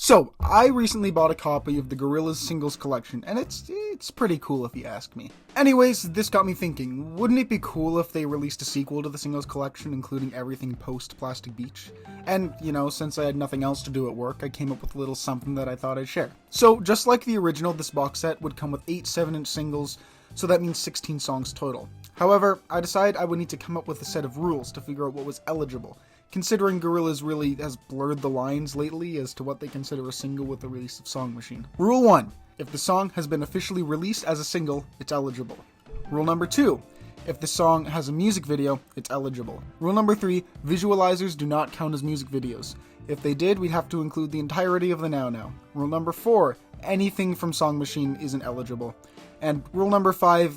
So, I recently bought a copy of the Gorillaz Singles Collection, and it's pretty cool if you ask me. Anyways, this got me thinking, wouldn't it be cool if they released a sequel to the Singles Collection, including everything post-Plastic Beach? And, you know, since I had nothing else to do at work, I came up with a little something that I thought I'd share. So, just like the original, this box set would come with 8 7-inch singles, so that means 16 songs total. However, I decided I would need to come up with a set of rules to figure out what was eligible, considering Gorillaz really has blurred the lines lately as to what they consider a single with the release of Song Machine. Rule 1. If the song has been officially released as a single, it's eligible. Rule number 2. If the song has a music video, it's eligible. Rule number 3. Visualizers do not count as music videos. If they did, we'd have to include the entirety of the Now Now. Rule number 4. Anything from Song Machine isn't eligible. And rule number 5,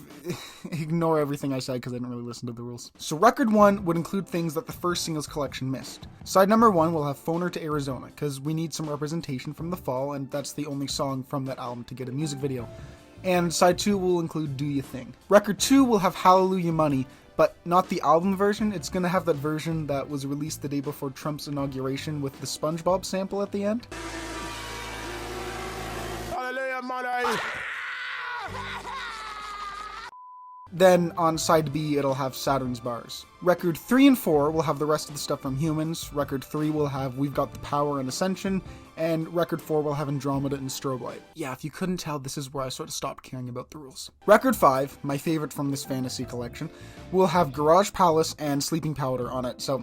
ignore everything I said because I didn't really listen to the rules. So record 1 would include things that the first singles collection missed. Side number 1 will have Phoner to Arizona, because we need some representation from the fall, and that's the only song from that album to get a music video. And side 2 will include Do You Thing. Record 2 will have Hallelujah Money, but not the album version. It's gonna have that version that was released the day before Trump's inauguration with the SpongeBob sample at the end. Hallelujah Money! Then on side B, it'll have Saturn's Bars. Record 3 and 4 will have the rest of the stuff from Humans. Record 3 will have We've Got the Power and Ascension. And Record 4 will have Andromeda and Strobe Light. Yeah, if you couldn't tell, this is where I sort of stopped caring about the rules. Record 5, my favorite from this fantasy collection, will have Garage Palace and Sleeping Powder on it. So,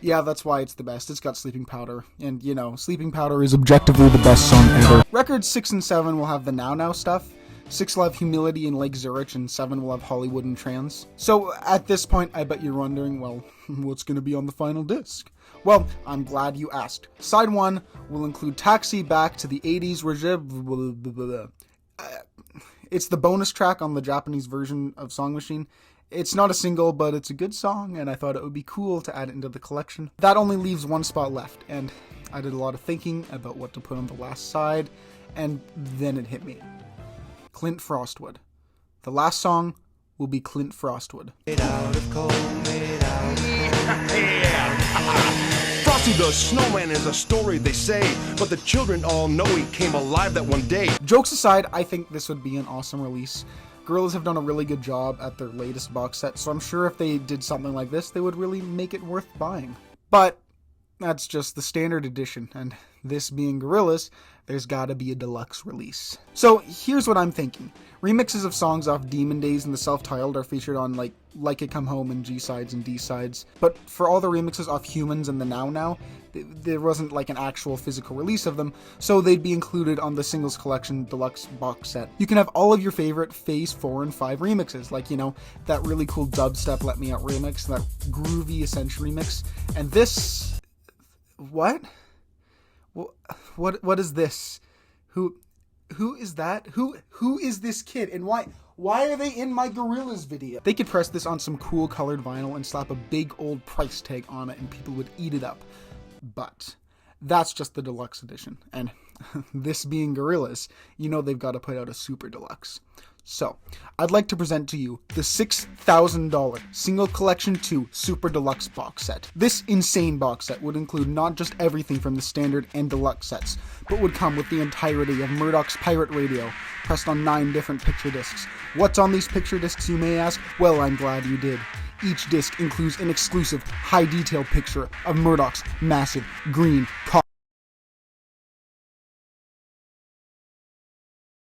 yeah, that's why it's the best. It's got Sleeping Powder. And, you know, Sleeping Powder is objectively the best song ever. Records 6 and 7 will have the Now Now stuff. 6 will have Humility and Lake Zurich, and 7 will have Hollywood and Trans. So, at this point, I bet you're wondering, well, what's going to be on the final disc? Well, I'm glad you asked. Side 1 will include Taxi Back to the 80s, it's the bonus track on the Japanese version of Song Machine. It's not a single, but it's a good song, and I thought it would be cool to add it into the collection. That only leaves 1 spot left, and I did a lot of thinking about what to put on the last side, and then it hit me. Clint Frostwood. The last song will be Clint Frostwood. Frosty the Snowman is a story they say, but the children all know he came alive that one day. Jokes aside, I think this would be an awesome release. Gorillaz have done a really good job at their latest box set, so I'm sure if they did something like this, they would really make it worth buying. But that's just the standard edition, and this being Gorillaz, there's gotta be a deluxe release. So here's what I'm thinking. Remixes of songs off Demon Days and the self-titled are featured on Like It Come Home and G-sides and D-sides, but for all the remixes off Humans and the Now Now, there wasn't like an actual physical release of them, so they'd be included on the Singles Collection Deluxe Box Set. You can have all of your favorite Phase 4 and 5 remixes, like, you know, that really cool dubstep Let Me Out remix, that groovy Ascension remix, and this... What? What is this? Who is that? Who is this kid, and why are they in my Gorillaz video? They could press this on some cool colored vinyl and slap a big old price tag on it and people would eat it up. But that's just the deluxe edition, and this being Gorillaz, you know they've got to put out a super deluxe. So, I'd like to present to you the $6,000 Single Collection 2 Super Deluxe Box Set. This insane box set would include not just everything from the standard and deluxe sets, but would come with the entirety of Murdoch's Pirate Radio, pressed on 9 different picture discs. What's on these picture discs, you may ask? Well, I'm glad you did. Each disc includes an exclusive, high-detail picture of Murdoch's massive green cock.